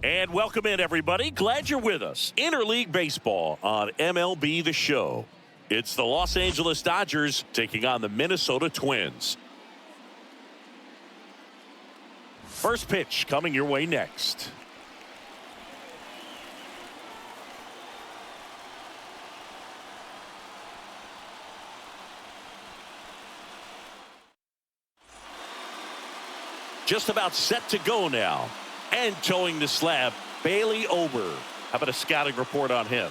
And welcome in, everybody. Glad you're with us. Interleague Baseball on MLB The Show. It's the Los Angeles Dodgers taking on the Minnesota Twins. First pitch coming your way next. Just about set to go now. And towing the slab, Bailey Ober. How about a scouting report on him?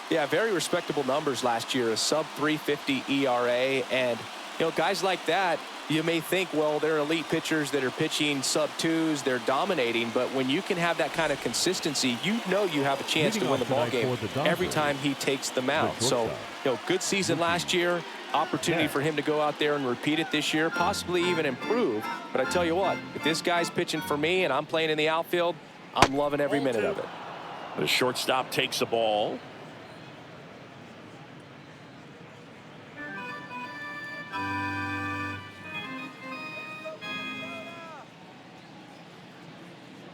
Yeah, very respectable numbers last year, a sub 350 ERA. And, you know, guys like that, you may think, well, they're elite pitchers that are pitching sub twos, they're dominating. But when you can have that kind of consistency, you know you have a chance to win the ball game every time he takes the mound. So, you know, good season last year. Opportunity for him to go out there and repeat it this year, possibly even improve. But I tell you what, if this guy's pitching for me and I'm playing in the outfield, I'm loving every minute of it. The shortstop takes the ball.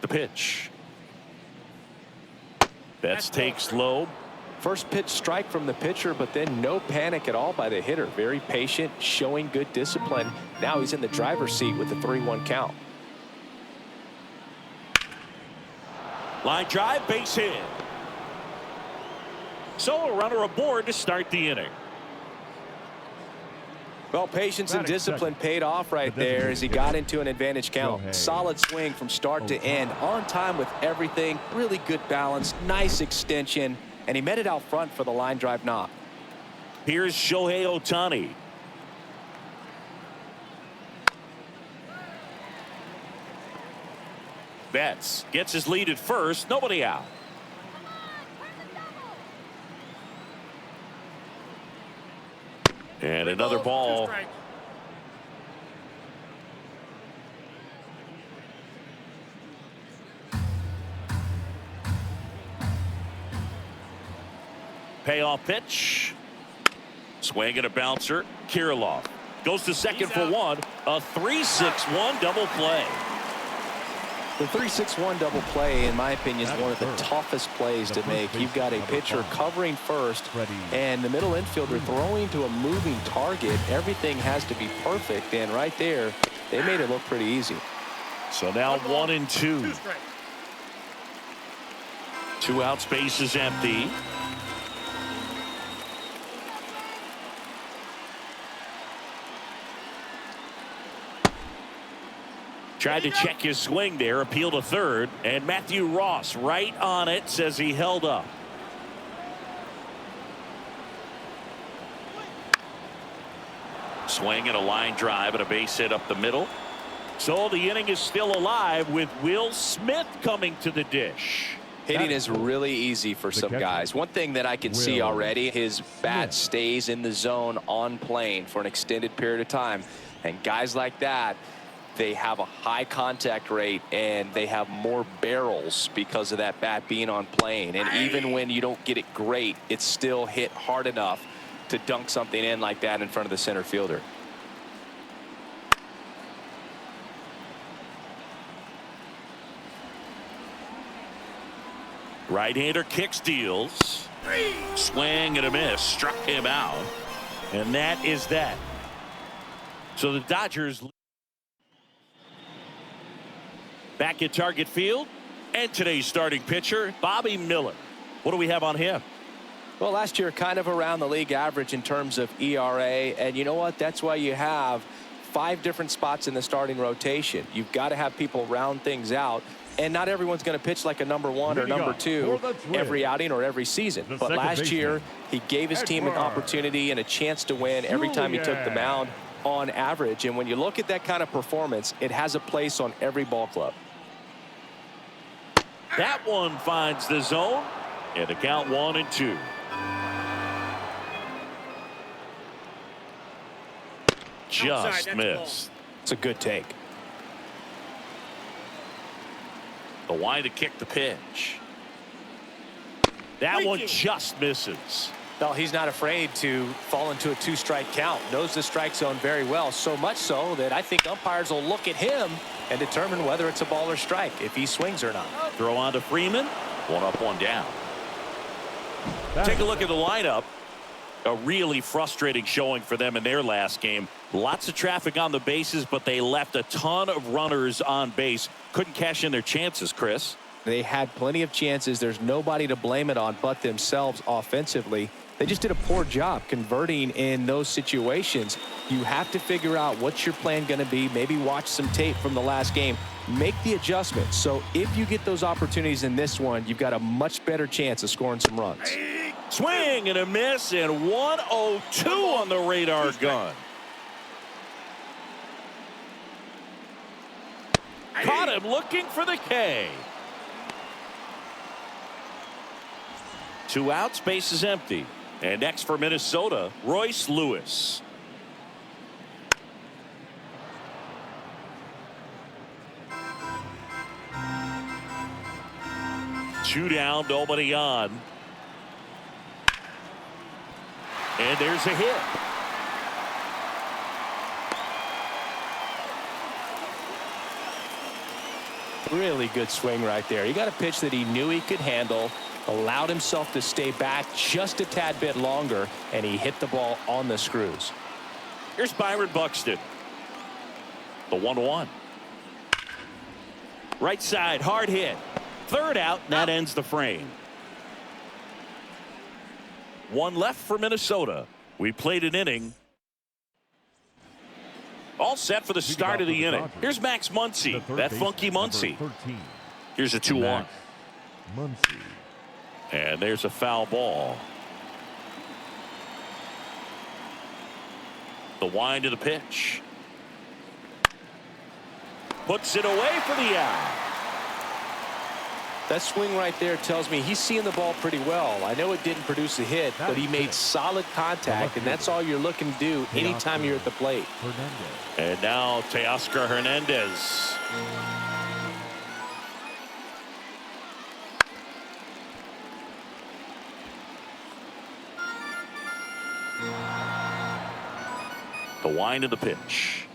The pitch. Betts takes low. First pitch strike from the pitcher, but then no panic at all by the hitter. Very patient, showing good discipline. Now he's in the driver's seat with the 3-1 count. Line drive, base hit. So a runner aboard to start the inning. Well, patience and discipline paid off right there as he got into an advantage count. Solid swing from start to end. On time with everything. Really good balance. Nice extension. And he met it out front for the line drive knock. Here's Shohei Ohtani. Betts gets his lead at first. Nobody out. And another ball. Payoff pitch. Swing and a bouncer. Kirilloff goes to second for one. A 3-6-1 double play. The 3-6-1 double play, in my opinion, is one of the toughest plays to make. You've got a pitcher covering first and the middle infielder throwing to a moving target. Everything has to be perfect, and right there they made it look pretty easy. So now 1-2. 2 outs, base is empty. Tried to check his swing there, appeal to third, and Matthew Ross right on it, says he held up. Swing and a line drive and a base hit up the middle. So the inning is still alive with Will Smith coming to the dish. Hitting is really easy for some guys. One thing that I can see already, his bat stays in the zone on plane for an extended period of time. And guys like that, they have a high contact rate and they have more barrels because of that bat being on plane. And even when you don't get it great, it's still hit hard enough to dunk something in like that in front of the center fielder. Right-hander kicks, deals. Swing and a miss, struck him out. And that is that. So the Dodgers back at Target Field, and today's starting pitcher, Bobby Miller. What do we have on him? Well, last year kind of around the league average in terms of ERA, and you know what? That's why you have 5 different spots in the starting rotation. You've got to have people round things out, and not everyone's going to pitch like a number 1 or number 2 every outing or every season. But last year, he gave his team an opportunity and a chance to win every time he took the mound on average. And when you look at that kind of performance, it has a place on every ball club. That one finds the zone, and the count 1-2. Just missed. It's a good take. The wind to kick the pitch. That one just misses. Well, he's not afraid to fall into a 2-strike count. Knows the strike zone very well, so much so that I think umpires will look at him and determine whether it's a ball or strike, if he swings or not. Throw on to Freeman. One up, one down. Take a look at the lineup. A really frustrating showing for them in their last game. Lots of traffic on the bases, but they left a ton of runners on base. Couldn't cash in their chances, Chris. They had plenty of chances. There's nobody to blame it on but themselves offensively. They just did a poor job converting in those situations. You have to figure out what's your plan going to be. Maybe watch some tape from the last game. Make the adjustments. So if you get those opportunities in this one, you've got a much better chance of scoring some runs. Swing and a miss, and 102 on the radar gun. Caught him looking for the K. 2 outs, base is empty. And next for Minnesota, Royce Lewis. Two down, nobody on. And there's a hit. Really good swing right there. He got a pitch that he knew he could handle, allowed himself to stay back just a tad bit longer, and he hit the ball on the screws. Here's Byron Buxton. The 1-1. Right side, hard hit. Third out, and that ends the frame. One left for Minnesota. We played an inning. All set for the start of the inning. Here's Max Muncy, that funky Muncy. Here's a 2-1. And there's a foul ball. The wind of the pitch. Puts it away for the out. That swing right there tells me he's seeing the ball pretty well. I know it didn't produce a hit, but he made solid contact, and that's all you're looking to do anytime you're at the plate. And now Teoscar Hernandez. The wind of the pitch.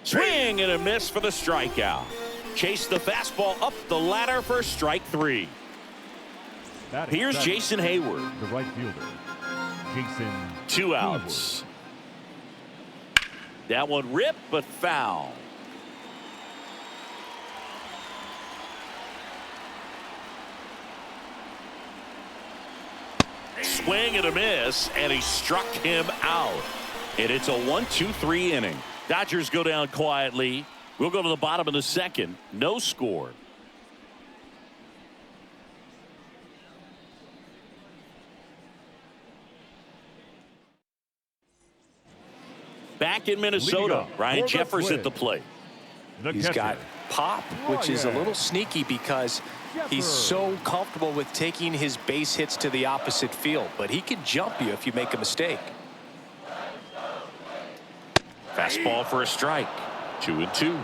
Swing and a miss for the strikeout. Chase the fastball up the ladder for strike 3. Here's Jason Hayward. The right fielder, Jason. 2 outs. That one ripped but foul. Swing and a miss, and he struck him out. And it's a 1-2-3 inning. Dodgers go down quietly. We'll go to the bottom of the second. No score. Back in Minnesota, Ryan Jeffers at the plate. He's got pop, which is a little sneaky because he's so comfortable with taking his base hits to the opposite field, but he can jump you if you make a mistake. Fastball for a strike. 2-2.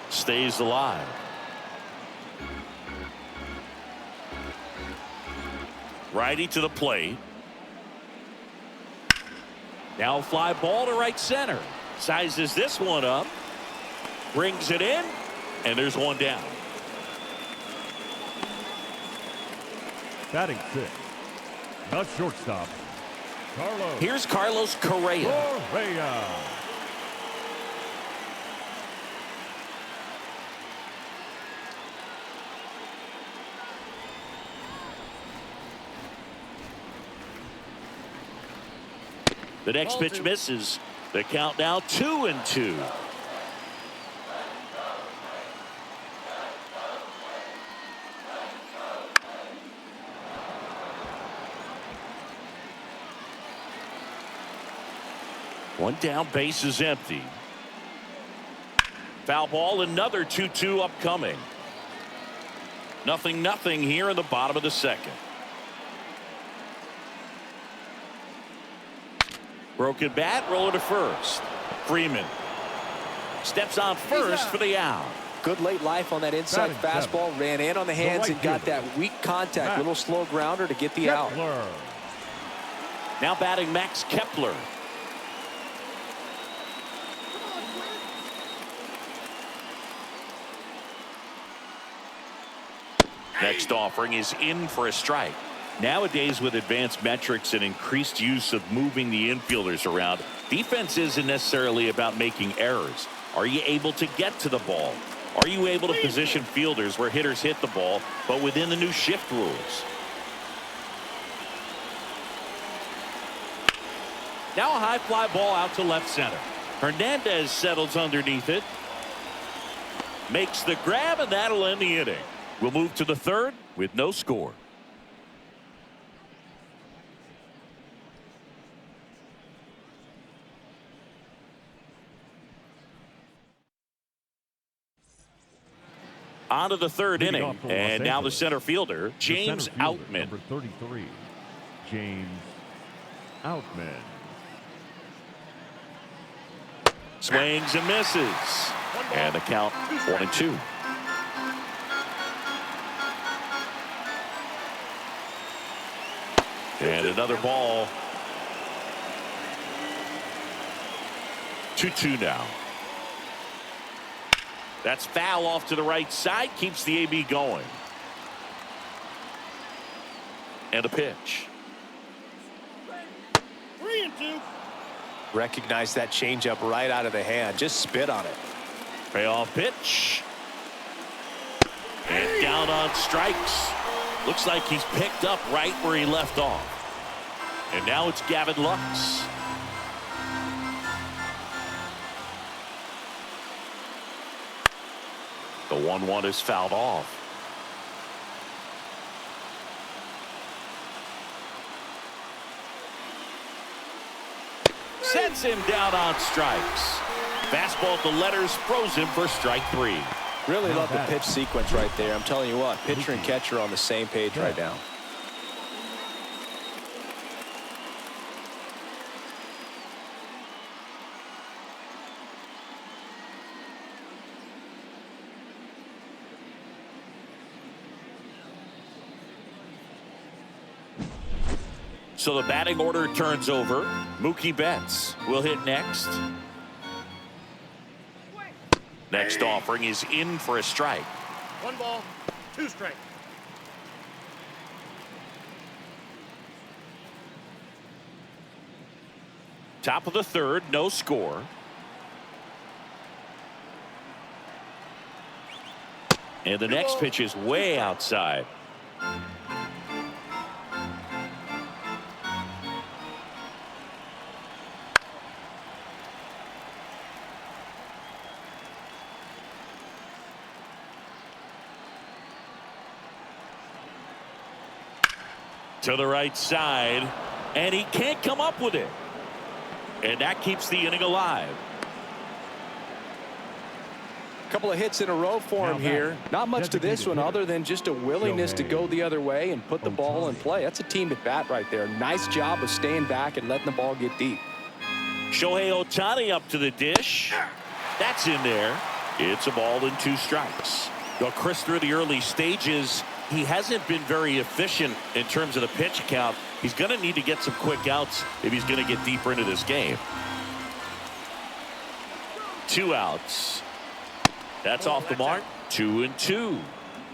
Stays alive. Righty to the plate. Now fly ball to right center. Sizes this one up. Brings it in. And there's one down. Batting 6. The shortstop, Carlos. Here's Carlos Correa. The next pitch misses. The count now 2-2. One down, base is empty. Foul ball, another 2-2 upcoming. 0-0 here in the bottom of the second. Broken bat, roller to first. Freeman steps on first for the out. Good late life on that inside fastball. Ran in on the hands and got that weak contact. Little slow grounder to get the out. Now batting Max Kepler. Next offering is in for a strike. Nowadays, with advanced metrics and increased use of moving the infielders around, defense isn't necessarily about making errors. Are you able to get to the ball? Are you able to position fielders where hitters hit the ball, but within the new shift rules? Now a high fly ball out to left center. Hernandez settles underneath it. Makes the grab, and that'll end the inning. We'll move to the third with no score. On to the third inning, and now the center fielder, James Outman. Number 33, James Outman. Swings and misses, and the count 1-2. And another ball. 2-2 now. That's foul off to the right side. Keeps the AB going. And a pitch. 3-2. Recognize that changeup right out of the hand. Just spit on it. Payoff pitch. And down on strikes. Looks like he's picked up right where he left off. And now it's Gavin Lux. The 1-1 is fouled off. Sends him down on strikes. Fastball at the letters, throws him for strike 3. Really love the pitch sequence right there. I'm telling you what, pitcher and catcher are on the same page right now. So the batting order turns over. Mookie Betts will hit next. Next offering is in for a strike. 1 ball, 2 strikes. Top of the third, no score. And the next pitch is way outside. To the right side, and he can't come up with it. And that keeps the inning alive. A couple of hits in a row for him here. Not much to this one other than just a willingness to go the other way and put the ball in play. That's a team at bat right there. Nice job of staying back and letting the ball get deep. Shohei Ohtani up to the dish. That's in there. It's a ball and 2 strikes. Well, Chris, through the early stages, he hasn't been very efficient in terms of the pitch count. He's going to need to get some quick outs if he's going to get deeper into this game. 2 outs. That's off the mark. 2-2.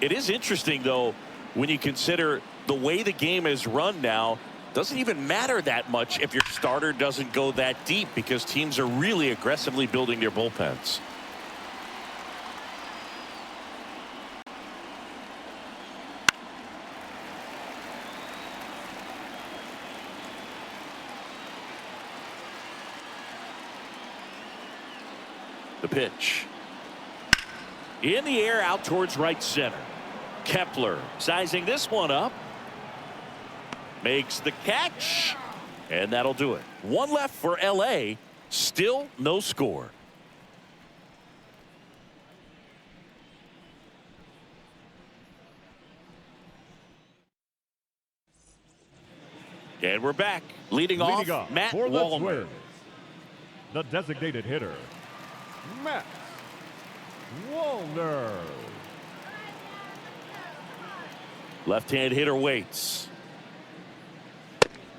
It is interesting, though, when you consider the way the game is run now. Doesn't even matter that much if your starter doesn't go that deep, because teams are really aggressively building their bullpens. The pitch. In the air, out towards right center. Kepler sizing this one up. Makes the catch. And that'll do it. 1 left for LA. Still no score. And we're back. Leading off Matt for the Wallner. Twins, the designated hitter, Matt Wallner. Left-hand hitter waits.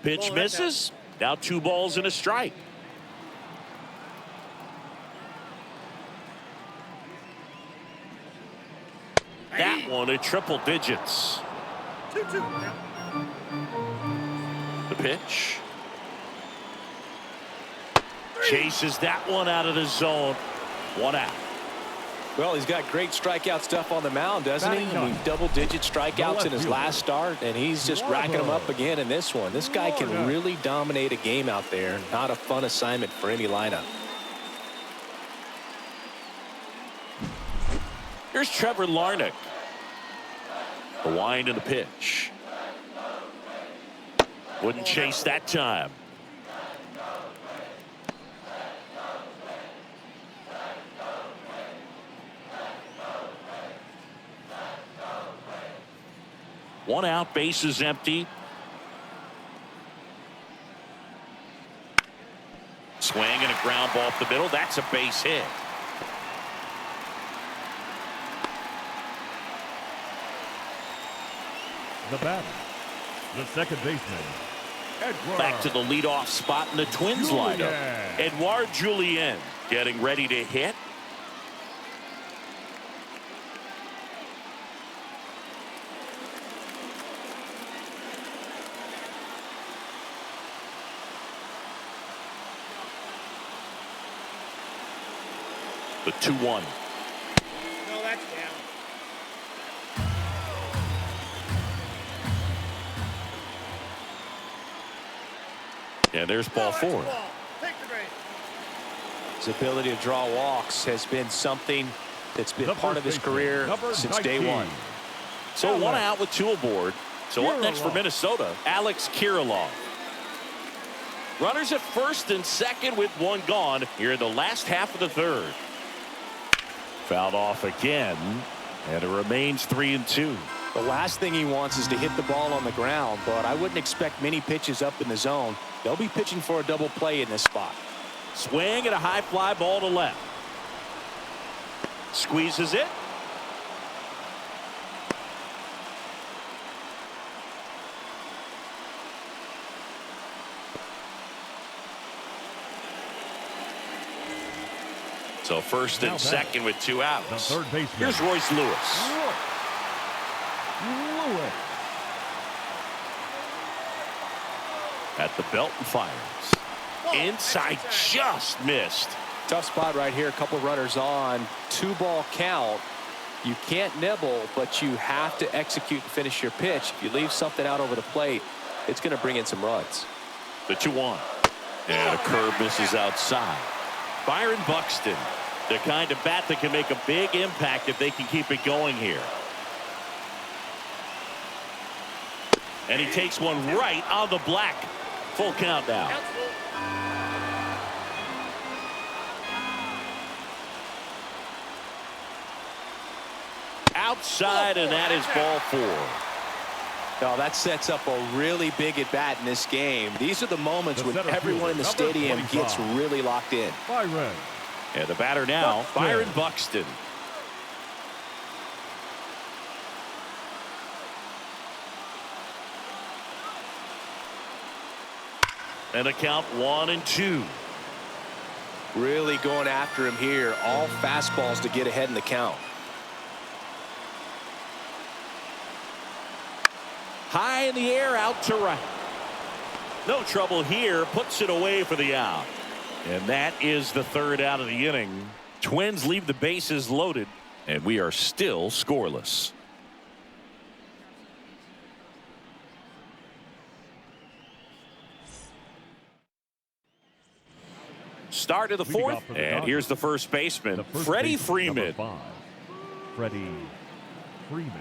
Pitch misses. Now 2 balls and a strike. That one at triple digits. 2-2. The pitch. Chases that one out of the zone. 1 out. Well, he's got great strikeout stuff on the mound, doesn't he? I mean, double-digit strikeouts in his last start, and he's just racking them up again in this one. This guy can really dominate a game out there. Not a fun assignment for any lineup. Here's Trevor Larnach. The wind and the pitch. Wouldn't chase that time. One out, bases empty. Swing and a ground ball up the middle. That's a base hit. The batter, the second baseman, Edward. Back to the leadoff spot in the Twins lineup. Edouard Julien getting ready to hit. The 2-1. No, that's down. And there's ball 4. Ball. Take the break. His ability to draw walks has been something that's been part of his career since day 1. So 1 out with 2 aboard. So up next for Minnesota, Alex Kirilloff. Runners at first and second with 1 gone here in the last half of the 3rd. Fouled off again, and it remains 3-2. The last thing he wants is to hit the ball on the ground, but I wouldn't expect many pitches up in the zone. They'll be pitching for a double play in this spot. Swing and a high fly ball to left. Squeezes it. So first and second with 2 outs. The third baseman. Here's Royce Lewis. At the belt and fires. Inside, just missed. Tough spot right here. A couple runners on. 2-ball count. You can't nibble, but you have to execute and finish your pitch. If you leave something out over the plate, it's going to bring in some runs. The 2-1. And a curve misses outside. Byron Buxton, the kind of bat that can make a big impact if they can keep it going here. And he takes one right on the black. Full count now. Outside, and that is ball 4. Now that sets up a really big at bat in this game. These are the moments when everyone in the stadium gets really locked in. Byron. And the batter now, Buxton. Byron Buxton. And a count 1-2. Really going after him here. All fastballs to get ahead in the count. High in the air, out to right. No trouble here, puts it away for the out. And that is the 3rd out of the inning. Twins leave the bases loaded, and we are still scoreless. Start of the 4th, and here's the first baseman, Freddie Freeman. Freddie Freeman.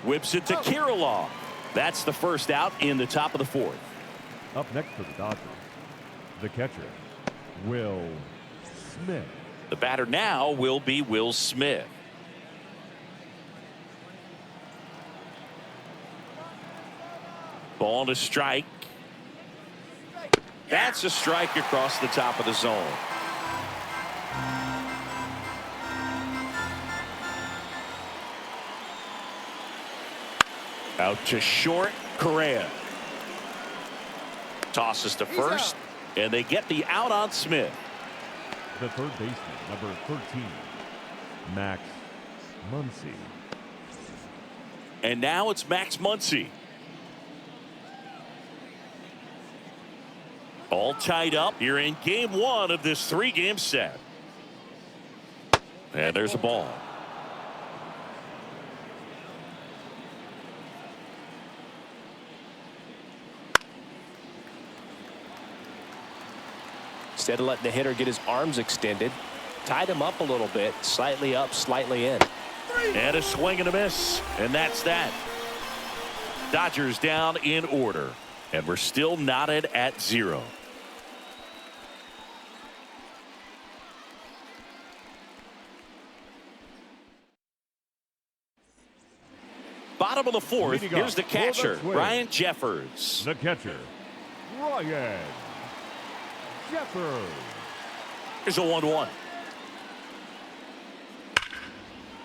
Whips it to Kirilloff. That's the first out in the top of the 4th. Up next for the Dodgers, the catcher, Will Smith. The batter now will be Will Smith. Ball to strike. That's a strike across the top of the zone. Out to short, Correa. Tosses to first, and they get the out on Smith. The third baseman, number 13, Max Muncy. And now it's Max Muncy. All tied up here in game one of this three-game set. And there's a ball. Instead of letting the hitter get his arms extended, tied him up a little bit, slightly up, slightly in. And a swing and a miss, and that's that. Dodgers down in order, and we're still knotted at 0. Bottom of the fourth, here's the catcher, Ryan Jeffers. The catcher, Ryan Jeffers. Here's a 1-1.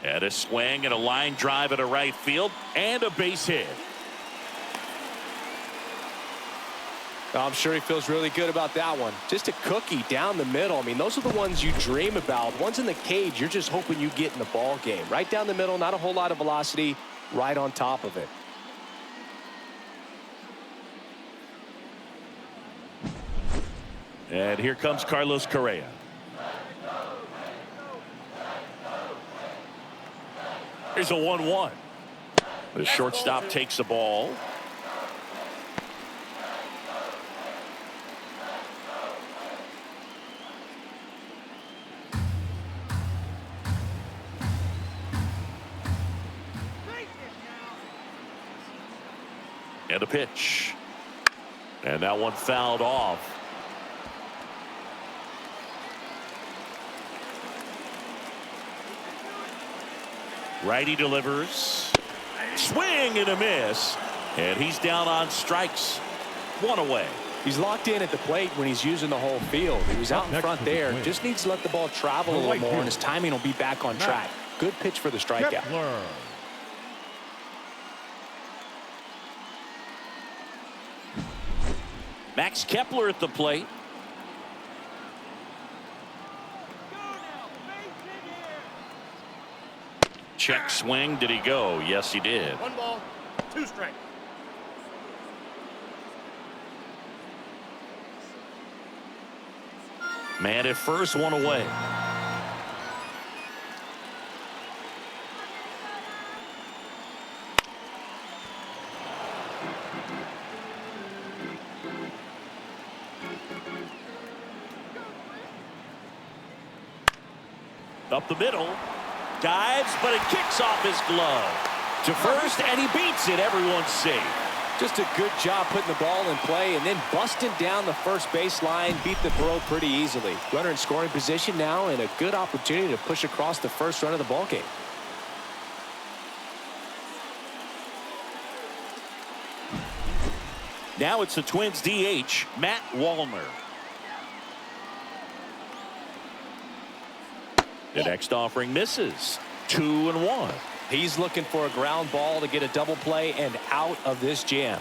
And a swing and a line drive at a right field and a base hit. I'm sure he feels really good about that one. Just a cookie down the middle. I mean, those are the ones you dream about. Ones in the cage, you're just hoping you get in the ball game. Right down the middle, not a whole lot of velocity, right on top of it. And here comes Carlos Correa. Here's a 1-1. The shortstop takes the ball. And a pitch. And that one fouled off. Righty delivers. Swing and a miss. And he's down on strikes. One away. He's locked in at the plate when he's using the whole field. He was out in front there. Just needs to let the ball travel a little more, and his timing will be back on track. Good pitch for the strikeout. Max Kepler at the plate. Check swing. Did he go? Yes, he did. 1 ball, 2 strikes. Man at first, 1 away. Up the middle. Dives, but it kicks off his glove. To first, and he beats it. Everyone's safe. Just a good job putting the ball in play and then busting down the first baseline. Beat the throw pretty easily. Runner in scoring position now, and a good opportunity to push across the first run of the ball game. Now it's the Twins DH, Matt Wallner. The next offering misses. 2-1. He's looking for a ground ball to get a double play and out of this jam.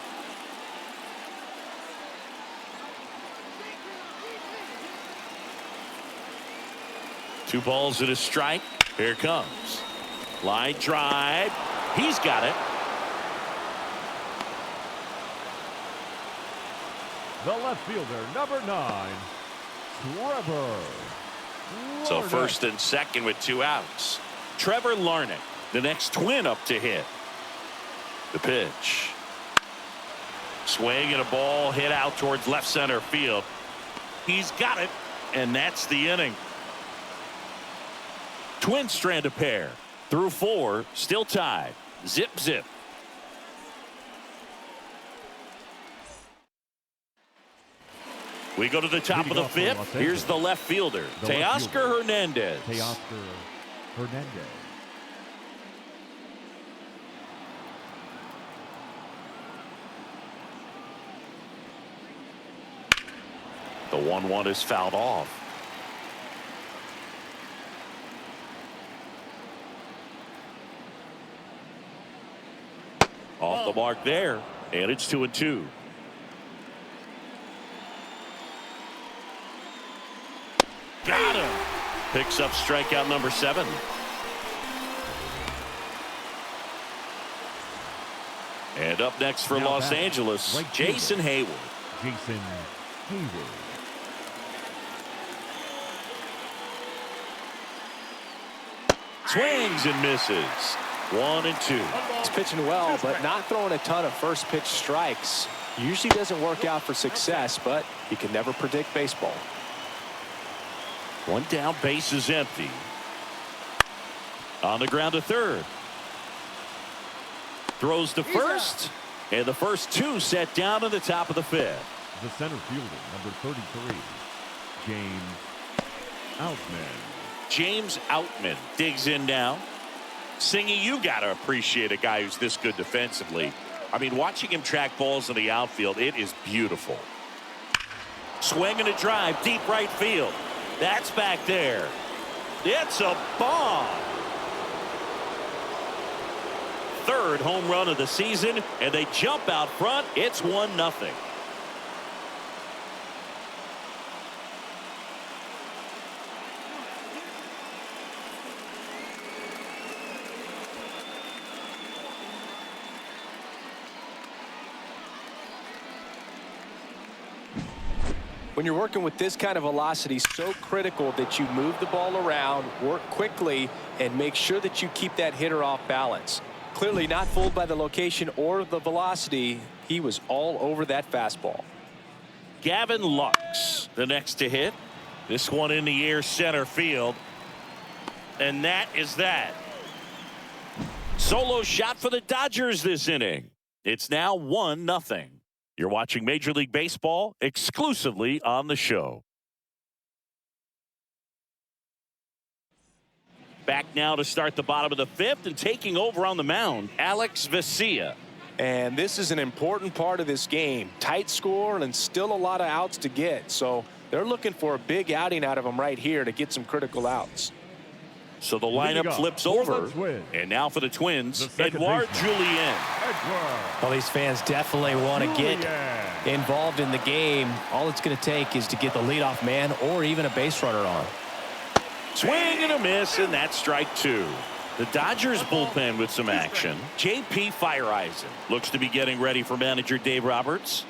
Two balls and a strike. Here comes. Line drive. He's got it. The left fielder, number 9, Trevor. So first and second with 2 outs. Trevor Larnach, the next Twin up to hit. The pitch. Swing and a ball hit out towards left center field. He's got it, and that's the inning. Twins strand a pair. Through 4, still tied. Zip, zip. We go to the top of the 5th. Here's the left fielder, Teoscar Hernandez. Teoscar Hernandez. The 1-1 is fouled off. Off the mark there, and it's 2-2. Got him. Picks up strikeout number 7. And up next for Now Los back, Angeles, right Jason fielder. Hayward. Jason Hayward. Swings and misses. 1-2. He's pitching well, but not throwing a ton of first pitch strikes. Usually doesn't work out for success, but you can never predict baseball. 1 down, base is empty. On the ground to third. Throws to first. And the first 2 set down in the top of the 5th. The center fielder, number 33, James Outman. James Outman digs in now. Singy, you got to appreciate a guy who's this good defensively. I mean, watching him track balls in the outfield, it is beautiful. Swing and a drive, deep right field. That's back there. It's a bomb. 3rd home run of the season, and they jump out front. It's 1-0. When you're working with this kind of velocity, so critical that you move the ball around, work quickly, and make sure that you keep that hitter off balance. Clearly not fooled by the location or the velocity. He was all over that fastball. Gavin Lux, the next to hit. This one in the air center field. And that is that. Solo shot for the Dodgers this inning. It's now 1-0. You're watching Major League Baseball exclusively on the show. Back now to start the bottom of the 5th, and taking over on the mound, Alex Vesia. And this is an important part of this game. Tight score and still a lot of outs to get. So they're looking for a big outing out of him right here to get some critical outs. So the lineup flips over. And now for the Twins, Edouard Julien. Well, these fans definitely want to get involved in the game. All it's going to take is to get the leadoff man or even a base runner on. Swing and a miss, and that's strike 2. The Dodgers bullpen with some action. J.P. Fireeisen looks to be getting ready for manager Dave Roberts.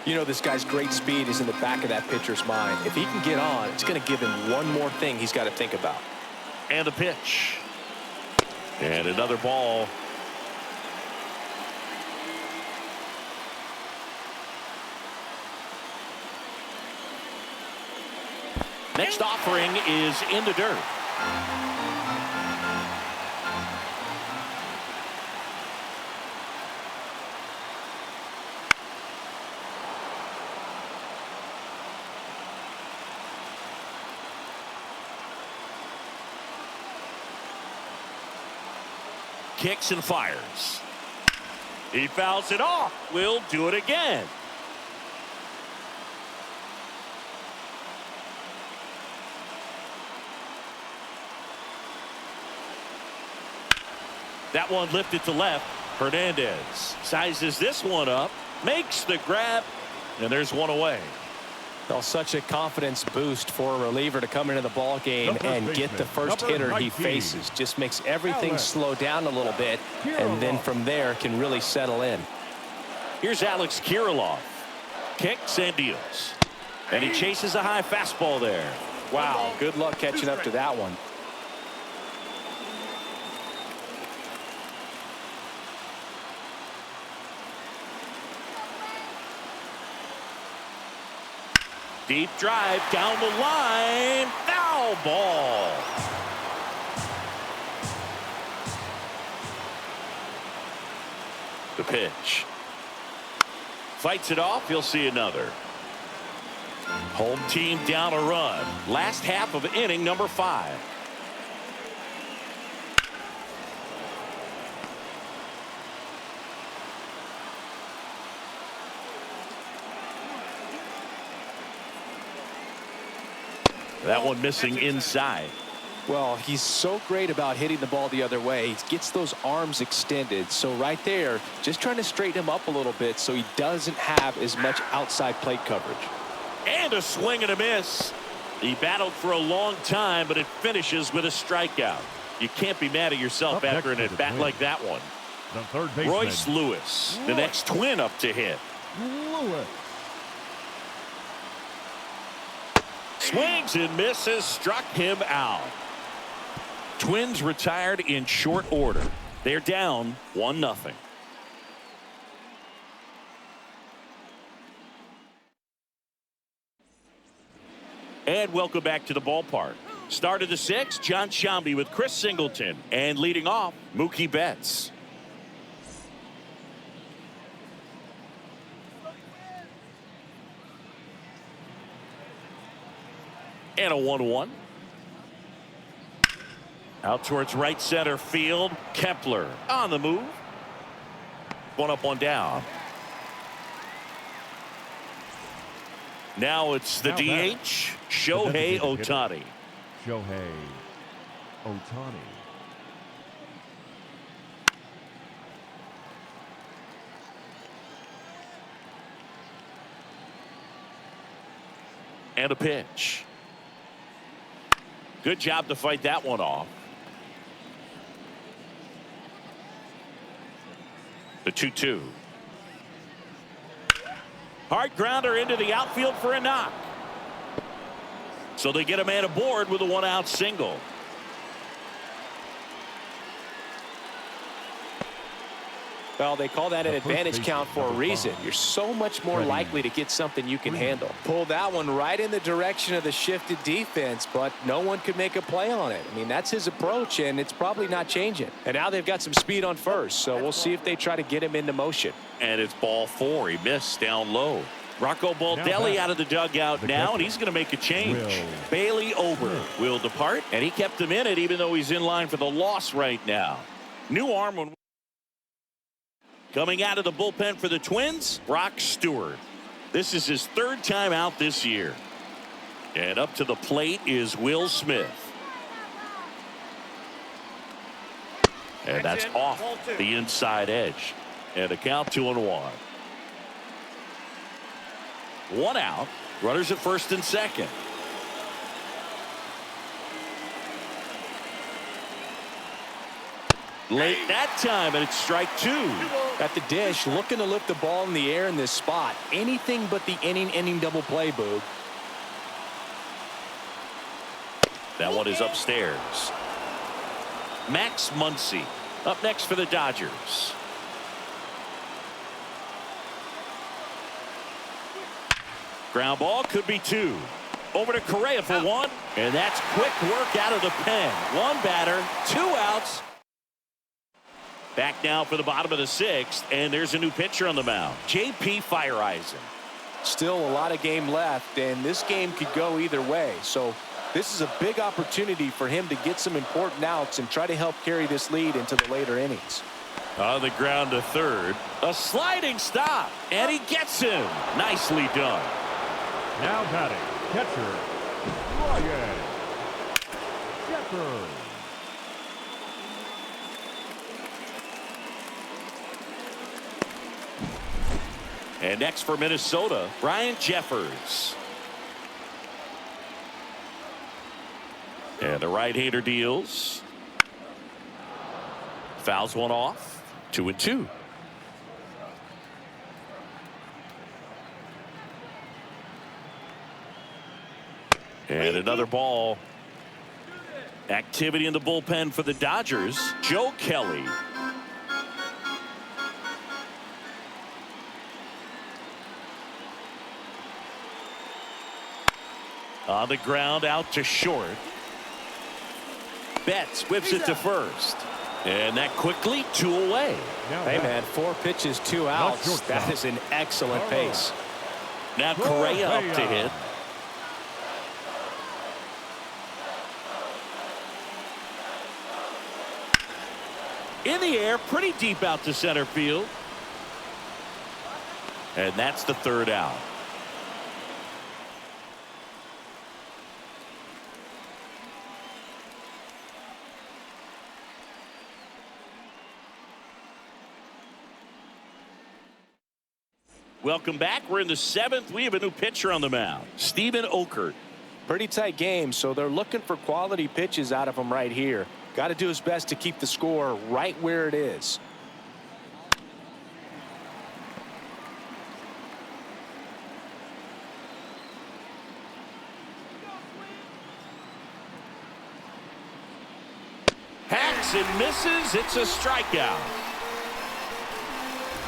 You know, this guy's great speed is in the back of that pitcher's mind. If he can get on, it's going to give him one more thing he's got to think about. And a pitch. And another ball. Next offering is in the dirt. Kicks and fires. He fouls it off. Will do it again. That one lifted to left. Hernandez sizes this one up, makes the grab, and there's one away. Well, such a confidence boost for a reliever to come into the ball game and get the first hitter he faces. Just makes everything slow down a little bit, and then from there can really settle in. Here's Alex Kirilloff. Kicks and deals. And he chases a high fastball there. Wow, good luck catching up to that one. Deep drive down the line. Foul ball. The pitch. Fights it off. He'll see another. Home team down a run. Last half of inning number 5. That one missing inside. Well, he's so great about hitting the ball the other way. He gets those arms extended. So right there, just trying to straighten him up a little bit so he doesn't have as much outside plate coverage. And a swing and a miss. He battled for a long time, but it finishes with a strikeout. You can't be mad at yourself after an at-bat like that one. The third baseman, Royce Lewis, the next Twin up to hit. Lewis. Swings and misses, struck him out. Twins retired in short order. They're down 1-0. And welcome back to the ballpark. Start of the sixth, John Shambi with Chris Singleton. And leading off, Mookie Betts. And a 1-1. Out towards right center field. Kepler on the move. One up, one down. Now it's the DH, Shohei Ohtani. Shohei Ohtani. And a pitch. Good job to fight that one off. The 2-2. Hard grounder into the outfield for a knock. So they get a man aboard with a one-out single. Well, they call that an advantage count for a reason. You're so much more likely to get something you can handle. Pulled that one right in the direction of the shifted defense, but no one could make a play on it. I mean, that's his approach, and it's probably not changing. And now they've got some speed on first, so we'll see if they try to get him into motion. And it's ball four. He missed down low. Rocco Baldelli out of the dugout now, and he's going to make a change. Bailey Ober will depart, and he kept him in it even though he's in line for the loss right now. New arm when coming out of the bullpen for the Twins, Brock Stewart. This is his third time out this year. And up to the plate is Will Smith. And that's off the inside edge. And a count 2-1. One out. Runners at first and second. Late that time, and it's strike two. At the dish, looking to lift the ball in the air in this spot. Anything but the inning double play, Boog. That one is upstairs. Max Muncy up next for the Dodgers. Ground ball could be two. Over to Correa for one. And that's quick work out of the pen. One batter, two outs. Back now for the bottom of the sixth, and there's a new pitcher on the mound, J.P. Fireisen. Still a lot of game left, and this game could go either way. So this is a big opportunity for him to get some important outs and try to help carry this lead into the later innings. On the ground to third, a sliding stop, and he gets him. Nicely done. Now batting, catcher, Ryan Jeffers. And next for Minnesota, Ryan Jeffers. And the right-hander deals. Fouls one off. 2-2. And another ball. Activity in the bullpen for the Dodgers. Joe Kelly. On the ground, out to short. Betts whips it to first. And that quickly, two away. Hey, man, 4 pitches, 2 outs. That is an excellent pace. Now Correa up to hit. In the air, pretty deep out to center field. And that's the third out. Welcome back. We're in the 7th. We have a new pitcher on the mound, Steven Okert. Pretty tight game, so they're looking for quality pitches out of him right here. Got to do his best to keep the score right where it is. Hacks and misses. It's a strikeout.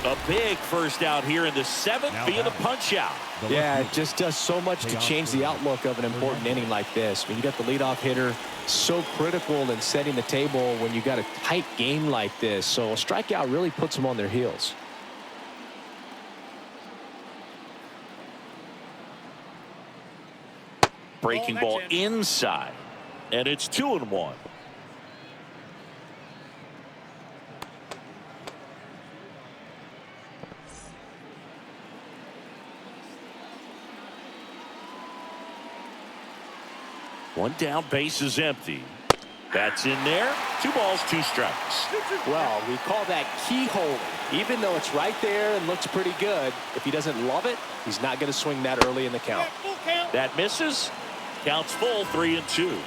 A big first out here in the 7th via the punch out. Yeah, it just does so much to change the outlook of an important inning like this. When you got the leadoff hitter, so critical in setting the table when you got a tight game like this. So a strikeout really puts them on their heels. Breaking ball inside, and it's 2-1. One down, base is empty. That's in there. 2 balls, 2 strikes. Well, we call that keyhole. Even though it's right there and looks pretty good, if he doesn't love it, he's not going to swing that early in the count. That misses. Counts full, 3-2.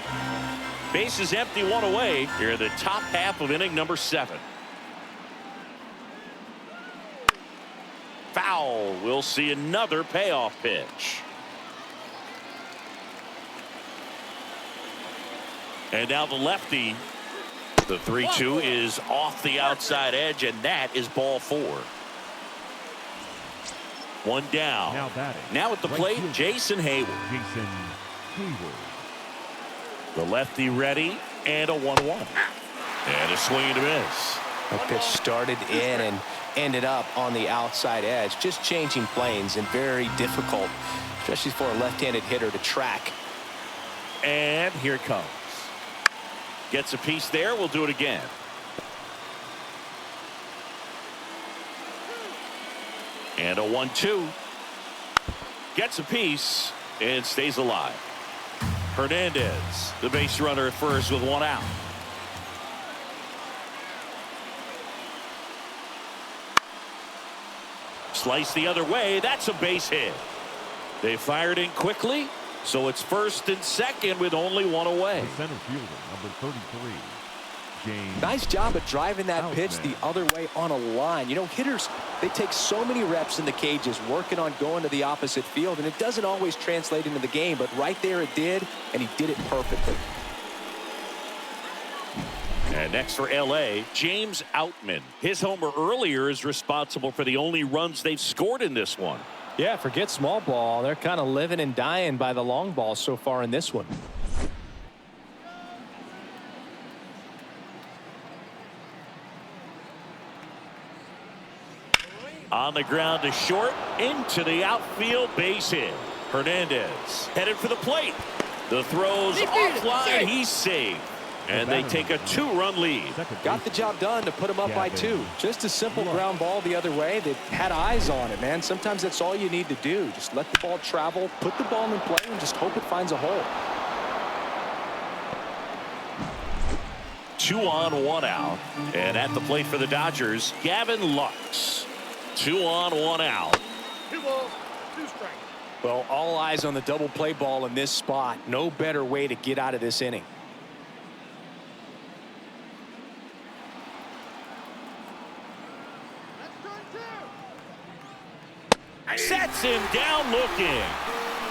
Base is empty, 1 away. Here in the top half of inning number 7. Foul. We'll see another payoff pitch. And now the lefty. The 3-2 is off the outside edge, and that is ball 4. 1 down. Now batting. Now at the plate, Jason Hayward. Jason Hayward. The lefty ready, and a 1-1. And a swing and a miss. That pitch started in and ended up on the outside edge, just changing planes and very difficult, especially for a left-handed hitter to track. And here it comes. Gets a piece there. We'll do it again. And a 1-2. Gets a piece and stays alive. Hernandez, the base runner at first with 1 out. Slice the other way. That's a base hit. They fired in quickly, so it's 1st and 2nd with only 1 away. The center fielder, number 33, James. Nice job of driving that pitch Outman. the other way on a line. You know, hitters, they take so many reps in the cages working on going to the opposite field, and it doesn't always translate into the game, but right there it did, and he did it perfectly. And next for L.A., James Outman. His homer earlier is responsible for the only runs they've scored in this one. Yeah, forget small ball. They're kind of living and dying by the long ball so far in this one. On the ground to short, into the outfield, base hit. Hernandez headed for the plate. The throw's offline, he's saved. And they take a 2-run lead. Got the job done to put him up by 2. Just a simple ground ball the other way that had eyes on it, man. Sometimes that's all you need to do. Just let the ball travel, put the ball in play, and just hope it finds a hole. 2 on, 1 out. And at the plate for the Dodgers, Gavin Lux. 2 on, 1 out. 2 balls, 2 strikes. Well, all eyes on the double play ball in this spot. No better way to get out of this inning. Sets him down looking.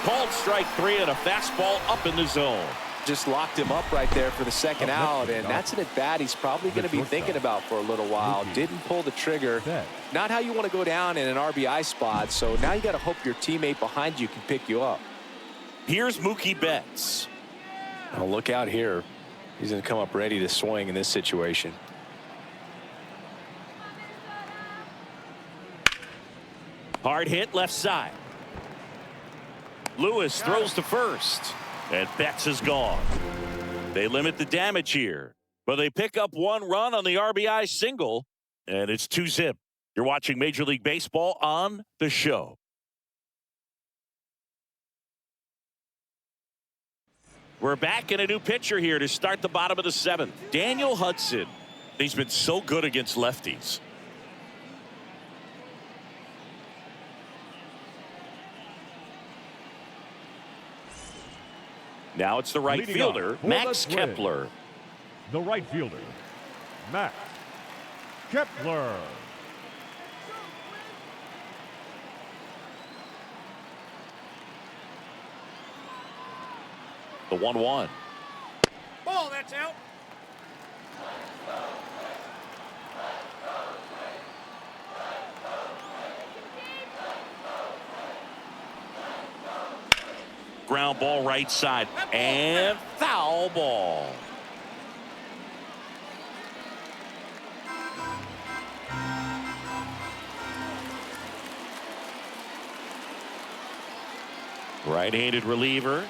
Called strike 3 and a fastball up in the zone. Just locked him up right there for the 2nd out, and that's an at-bat he's probably going to be thinking about for a little while. Didn't pull the trigger. Not how you want to go down in an RBI spot, so now you got to hope your teammate behind you can pick you up. Here's Mookie Betts. Oh, look out here. He's going to come up ready to swing in this situation. Hard hit left side. Lewis throws to first, and Betts is gone. They limit the damage here, but they pick up 1 run on the RBI single, and it's 2-0. You're watching Major League Baseball on The Show. We're back in a new pitcher here to start the bottom of the 7th. Daniel Hudson. He's been so good against lefties. Now it's the right Leading fielder, up for Max the Twins, Kepler. The right fielder, Max Kepler. The 1-1. Ball, that's out. Ground ball right side. And foul ball. Right-handed reliever.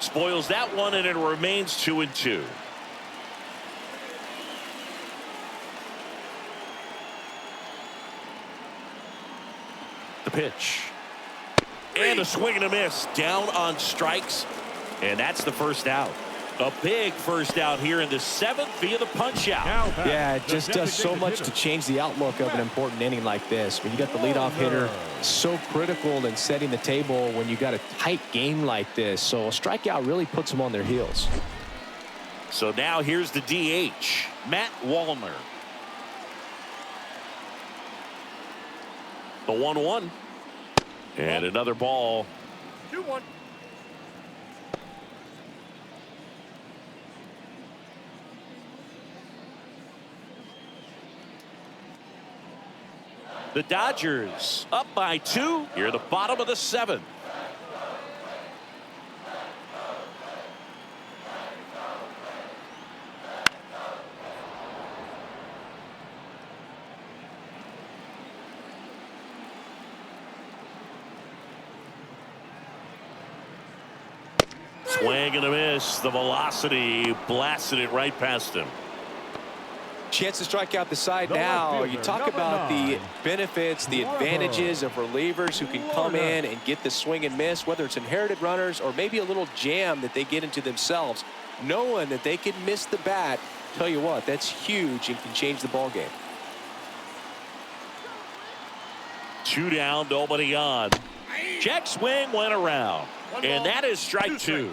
Spoils that one, and it remains 2-2. The pitch. And a swing and a miss. Down on strikes. And that's the first out. A big first out here in the 7th via the punch out. Yeah, it just does so much to change the outlook of an important inning like this. When you got the leadoff hitter, so critical in setting the table when you got a tight game like this. So a strikeout really puts them on their heels. So now here's the DH, Matt Wallner. The 1-1. And another ball. 2-1. The Dodgers up by 2 here at the bottom of the 7th. Swing and a miss. The velocity blasted it right past him. Chance to strike out the side The now. left You fielder, talk number about the 9, benefits, the advantages of relievers who can come in and get the swing and miss, whether it's inherited runners or maybe a little jam that they get into themselves, knowing that they can miss the bat. Tell you what, that's huge and can change the ball game. 2 down, nobody on. Check swing went around. And that is strike 2.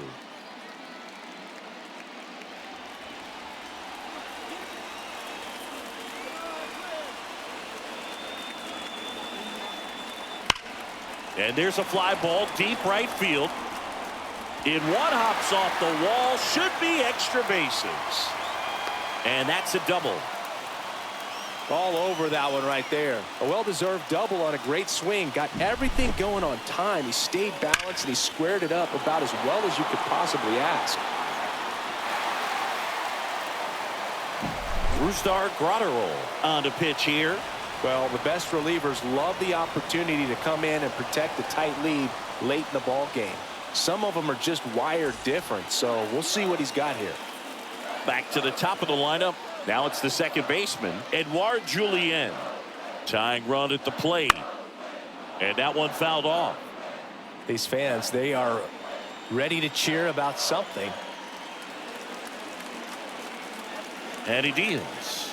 And there's a fly ball deep right field. In one hops off the wall, should be extra bases. And that's a double. All over that one right there. A well-deserved double on a great swing. Got everything going on time. He stayed balanced and he squared it up about as well as you could possibly ask. Rustar Grotterol on to pitch here. Well, the best relievers love the opportunity to come in and protect a tight lead late in the ball game. Some of them are just wired different, so we'll see what he's got here. Back to the top of the lineup. Now it's the second baseman, Edouard Julien. Tying run at the plate. And that one fouled off. These fans, they are ready to cheer about something. And he deals.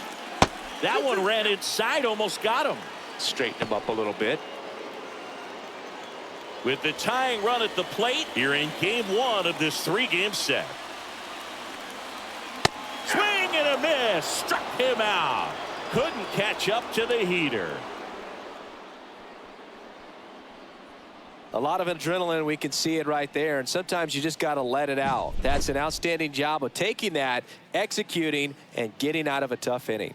That one ran inside, almost got him. Straighten him up a little bit. With the tying run at the plate, here in game 1 of this 3-game set. Swing and a miss. Struck him out. Couldn't catch up to the heater. A lot of adrenaline, we can see it right there, and sometimes you just got to let it out. That's an outstanding job of taking that, executing, and getting out of a tough inning.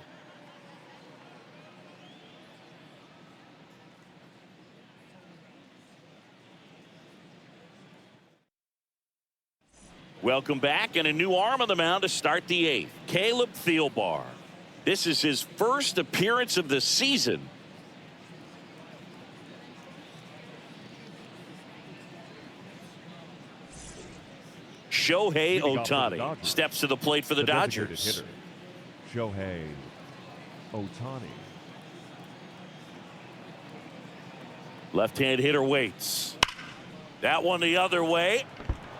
Welcome back, and a new arm on the mound to start the 8th. Caleb Thielbar. This is his first appearance of the season. Shohei Ohtani steps to the plate for the Dodgers. Hitter, Shohei Ohtani. Left-hand hitter waits. That one the other way.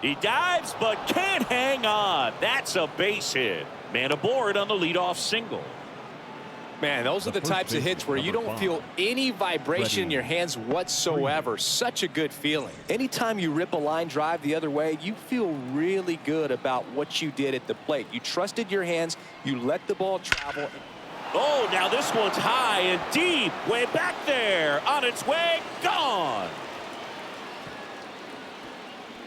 He dives but can't hang on. That's a base hit. Man aboard on the leadoff single. Man, those are the types of hits where you don't feel any vibration in your hands whatsoever. Such a good feeling. Anytime you rip a line drive the other way, you feel really good about what you did at the plate. You trusted your hands. You let the ball travel. Oh, now this one's high and deep. Way back there. On its way. Gone.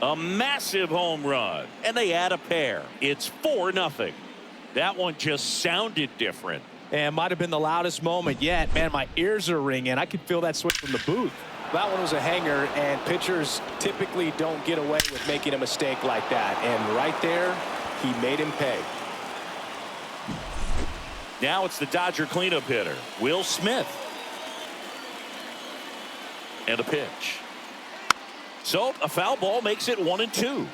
A massive home run. And they add a pair. It's 4-0. That one just sounded different. And might have been the loudest moment yet. Man, my ears are ringing. I could feel that swing from the booth. That one was a hanger, and pitchers typically don't get away with making a mistake like that. And right there, he made him pay. Now it's the Dodger cleanup hitter, Will Smith. And a pitch. So a foul ball makes it 1-2.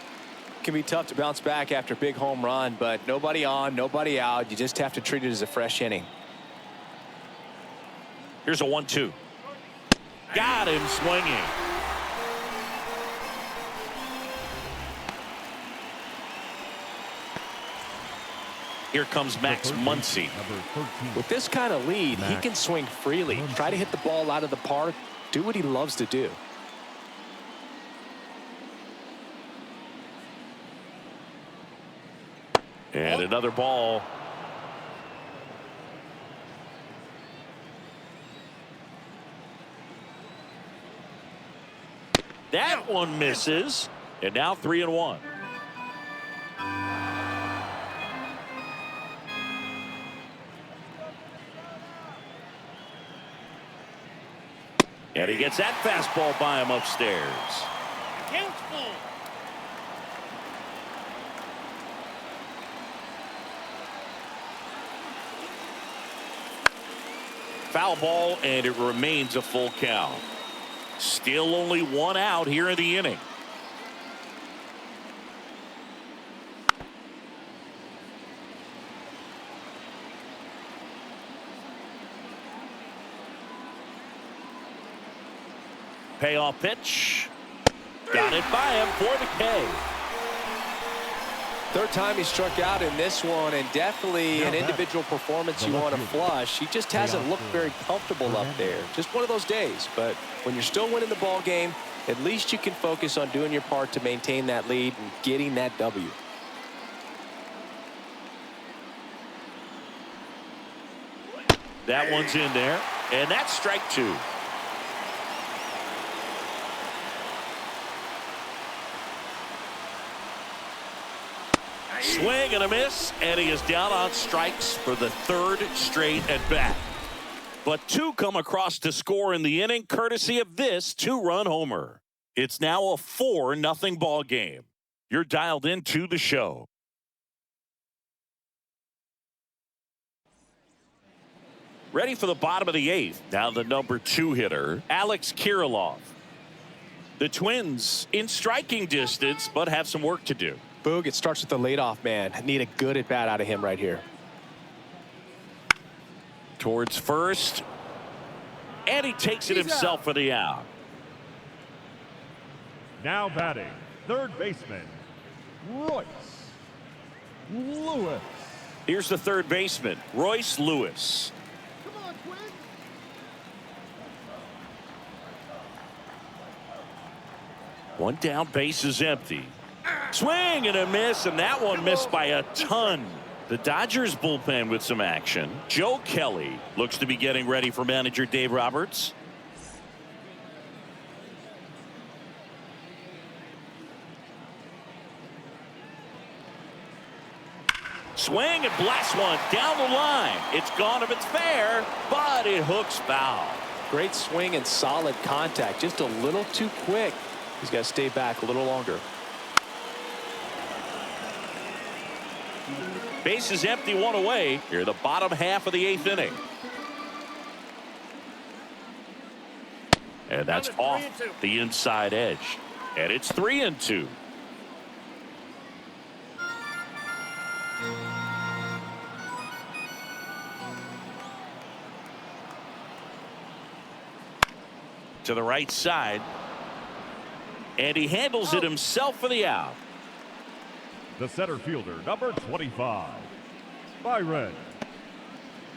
Can be tough to bounce back after a big home run, but nobody on, nobody out. You just have to treat it as a fresh inning. Here's a 1-2. Got him swinging. Here comes Max Muncy. With this kind of lead, he can swing freely. Try to hit the ball out of the park. Do what he loves to do. And another ball. That one misses. And now 3-1. And he gets that fastball by him upstairs. Count full. Foul ball, and it remains a full count. Still only one out here in the inning. Payoff pitch. Got it by him for the K. Third time he struck out in this one, and definitely an individual performance you want to flush. He just hasn't looked very comfortable up there. Just one of those days. But when you're still winning the ball game, at least you can focus on doing your part to maintain that lead and getting that W. That one's in there, and that's strike two. Swing and a miss, and he is down on strikes for the third straight at bat. But two come across to score in the inning, courtesy of this two-run homer. It's now a 4-0 ball game. You're dialed into the show. Ready for the bottom of the eighth. Now the number 2 hitter, Alex Kirilloff. The Twins in striking distance, but have some work to do. Boog, it starts with the leadoff man. Need a good at bat out of him right here. Towards first, and he takes it himself for the out. Now batting, third baseman, Royce Lewis. Here's the third baseman, Royce Lewis. Come on, Twins. One down, base is empty. Swing and a miss, and that one missed by a ton. The Dodgers bullpen with some action. Joe Kelly looks to be getting ready for manager Dave Roberts. Swing and blast one down the line. It's gone if it's fair, but it hooks foul. Great swing and solid contact. Just a little too quick. He's got to stay back a little longer. Base is empty, one away. Here, the bottom half of the eighth inning. And that's off the inside edge. And it's 3-2. To the right side. And he handles it himself for the out. The center fielder, number 25, Byron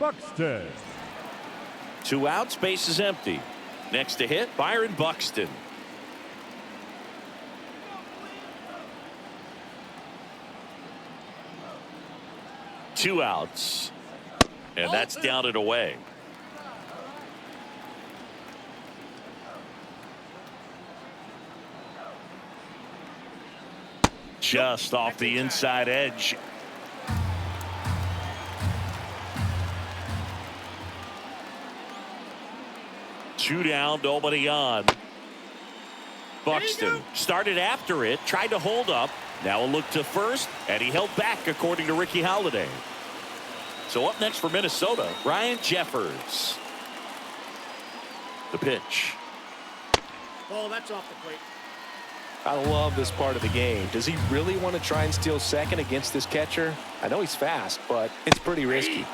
Buxton. 2 outs, base is empty. Next to hit, Byron Buxton. Two outs. And that's down and away. Just off the inside edge. Two down, nobody on. Buxton started after it, tried to hold up. Now a look to first, and he held back, according to Ricky Halladay. So up next for Minnesota, Ryan Jeffers. The pitch. Oh, that's off the plate. I love this part of the game. Does he really want to try and steal second against this catcher? I know he's fast, but it's pretty risky.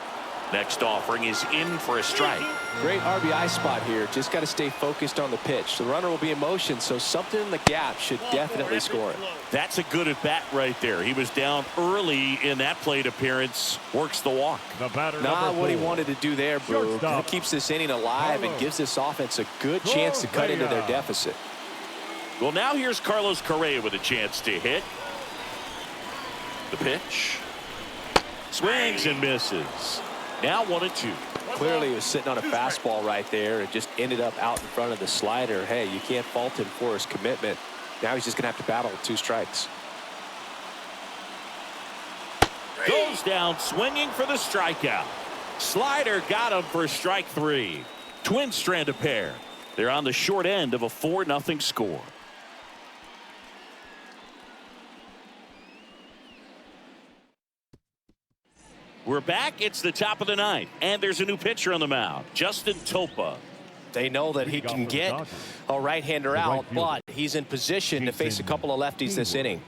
Next offering is in for a strike. Great RBI spot here. Just got to stay focused on the pitch. The runner will be in motion, so something in the gap should definitely score it. That's a good at bat right there. He was down early in that plate appearance. Works the walk. The batter, Not what he number 4. wanted to do there, Boo. Kind of keeps this inning alive and gives this offense a good chance to cut into their deficit. Well, now here's Carlos Correa with a chance to hit. The pitch. Swings and misses. Now 1-2. Clearly he was sitting on a fastball right there and just ended up out in front of the slider. Hey, you can't fault him for his commitment. Now he's just going to have to battle with 2 strikes. Goes down swinging for the strikeout. Slider got him for strike 3. Twins strand a pair. They're on the short end of a 4-0 score. We're back. It's the top of the 9th, and there's a new pitcher on the mound, Justin Topa. They know that he can get a right-hander out, but he's in position to face a couple of lefties this inning.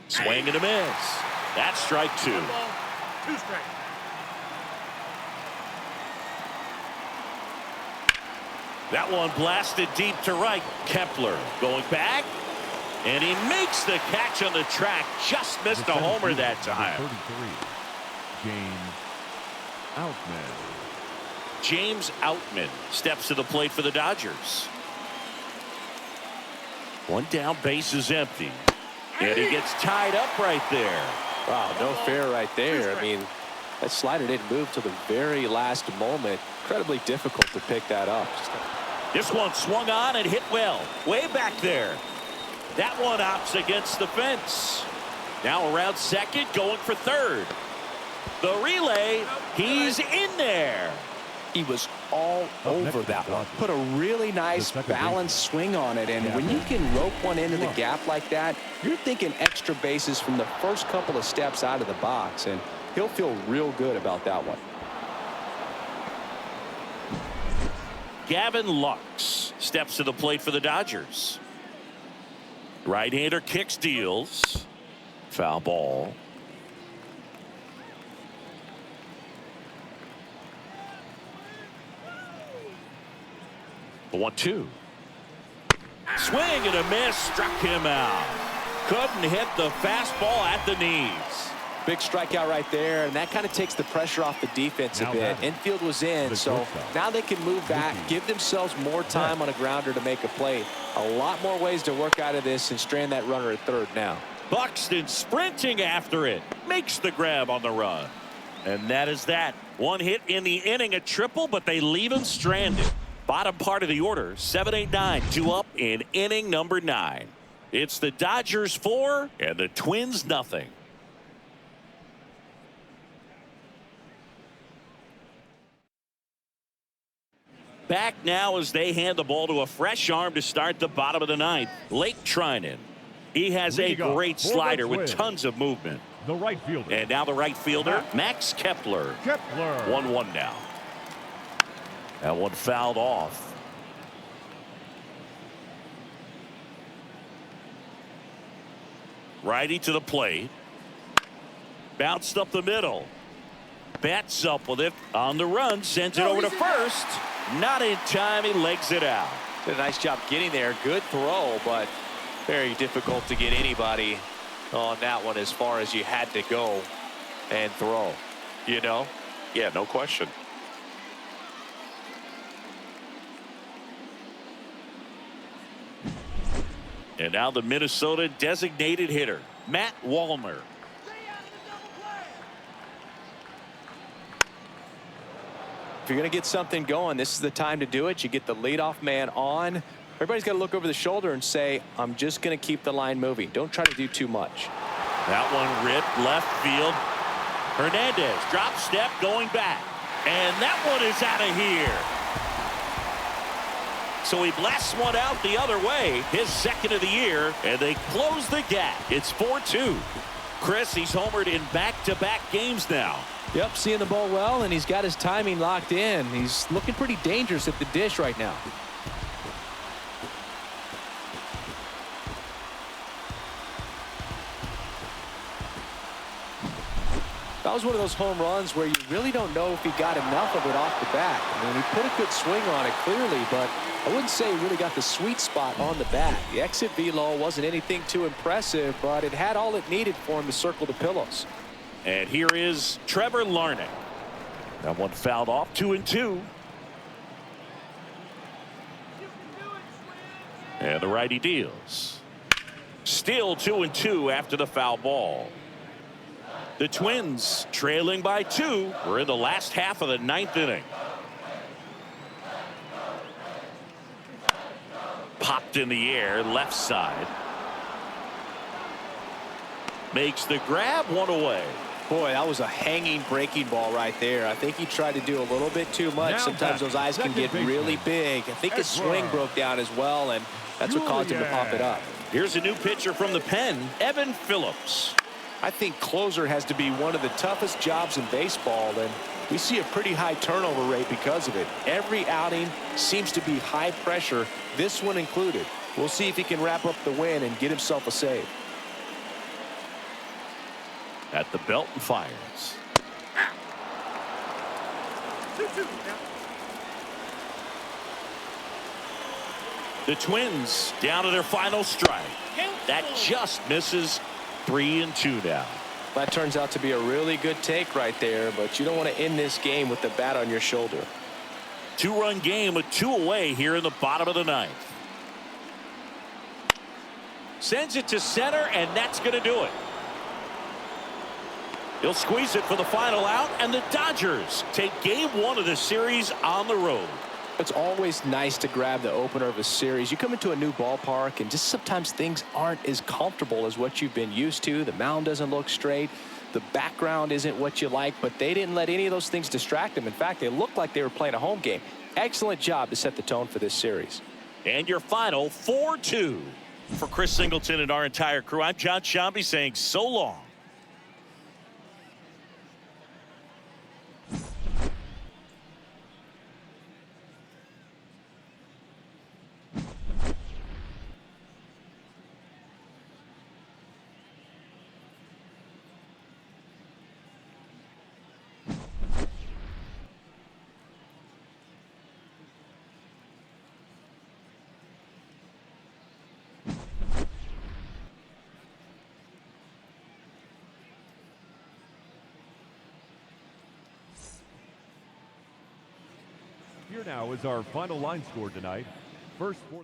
Swing and a miss. That's strike 2. 2 strikes. That one blasted deep to right. Kepler going back, and he makes the catch on the track. Just missed a homer that time. 33. Outman. James Outman steps to the plate for the Dodgers. One down, base is empty. And he gets tied up right there. Wow, no fair right there. I mean, that slider didn't move till the very last moment. Incredibly difficult to pick that up. This one swung on and hit well. Way back there. That one opts against the fence. Now around second, going for third. The relay, he's in there. He was all over that one. Put a really nice balanced swing on it, and when you can rope one into the gap like that, you're thinking extra bases from the first couple of steps out of the box, and he'll feel real good about that one. Gavin Lux steps to the plate for the Dodgers. Right-hander kicks, deals. Foul ball. The 1-2. Swing and a miss, struck him out. Couldn't hit the fastball at the knees. Big strikeout right there, and that kind of takes the pressure off the defense a bit. Infield was in, so now they can move back, give themselves more time on a grounder to make a play. A lot more ways to work out of this and strand that runner at third now. Buxton sprinting after it, makes the grab on the run. And that is that. One hit in the inning, a triple, but they leave him stranded. Bottom part of the order, 7-8-9, 2 up in inning number 9. It's the Dodgers 4 and the Twins nothing. Back now as they hand the ball to a fresh arm to start the bottom of the 9th. Lake Trinan. He has a great slider with tons of movement. The right fielder. And now the right fielder, Max Kepler. 1-1 now. That one fouled off. Righty to the plate. Bounced up the middle. Bats up with it on the run. Sends it over to first. Not in time. He legs it out. Did a nice job getting there. Good throw, but very difficult to get anybody on that one as far as you had to go. and throw. You know? Yeah, no question. And now the Minnesota designated hitter, Matt Wallner. If you're going to get something going, this is the time to do it. You get the leadoff man on. Everybody's got to look over the shoulder and say, I'm just going to keep the line moving. Don't try to do too much. That one ripped left field. Hernandez drop step going back. And that one is out of here. So he blasts one out the other way, his second of the year, and they close the gap. It's 4-2. Chris, he's homered in back-to-back games now. Yep, seeing the ball well, and he's got his timing locked in. He's looking pretty dangerous at the dish right now. That was one of those home runs where you really don't know if he got enough of it off the bat. I mean, he put a good swing on it clearly, but I wouldn't say he really got the sweet spot on the bat. The exit velo wasn't anything too impressive, but it had all it needed for him to circle the pillows. And here is Trevor Larnach. That one fouled off, 2-2. And the righty deals. Still 2-2 after the foul ball. The Twins trailing by 2. We're in the last half of the 9th inning. Popped in the air, left side. Makes the grab, one away. Boy, that was a hanging breaking ball right there. I think he tried to do a little bit too much. Now Sometimes those eyes can get really big. I think his swing broke down as well, and that's what caused him to pop it up. Here's a new pitcher from the pen, Evan Phillips. I think closer has to be one of the toughest jobs in baseball, and we see a pretty high turnover rate because of it. Every outing seems to be high pressure, this one included. We'll see if he can wrap up the win and get himself a save. At the belt and fires. 2-2 now. The Twins down to their final strike. That just misses. 3-2 now. That turns out to be a really good take right there, but you don't want to end this game with the bat on your shoulder. 2-run game with 2 away here in the bottom of the 9th. Sends it to center, and that's going to do it. He'll squeeze it for the final out, and the Dodgers take game 1 of the series on the road. It's always nice to grab the opener of a series. You come into a new ballpark, and just sometimes things aren't as comfortable as what you've been used to. The mound doesn't look straight. The background isn't what you like, but they didn't let any of those things distract them. In fact, they looked like they were playing a home game. Excellent job to set the tone for this series. And your final 4-2. For Chris Singleton and our entire crew, I'm John Shambi saying so long. Here now is our final line score tonight. First for